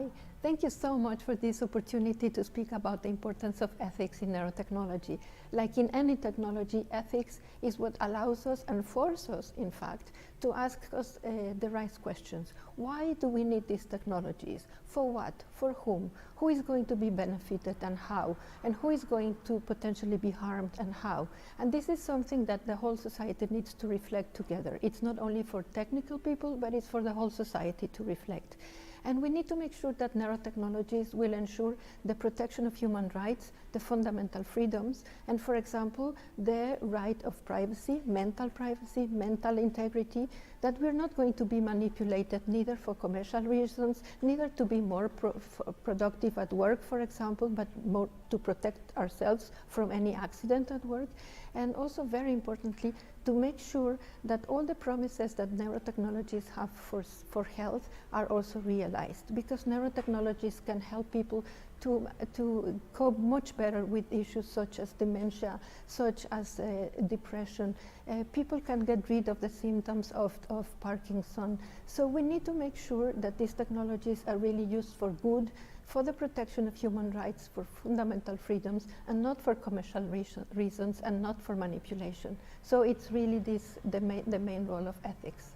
Hi, thank you so much for this opportunity to speak about the importance of ethics in neurotechnology. Like in any technology, ethics is what allows us and forces us, in fact, to ask us the right questions. Why do we need these technologies? For what? For whom? Who is going to be benefited and how? And who is going to potentially be harmed and how? And this is something that the whole society needs to reflect together. It's not only for technical people, but it's for the whole society to reflect. And we need to make sure that neurotechnologies will ensure the protection of human rights, the fundamental freedoms, and for example, the right of privacy, mental integrity, that we're not going to be manipulated neither for commercial reasons, neither to be more productive at work, for example, but more to protect ourselves from any accident at work. And also, very importantly, to make sure that all the promises that neurotechnologies have for health are also realized, because neurotechnologies can help people to cope much better with issues such as dementia, such as depression. People can get rid of the symptoms of Parkinson. So we need to make sure that these technologies are really used for good, for the protection of human rights, for fundamental freedoms, and not for commercial reasons and not for manipulation. So it's really the main role of ethics.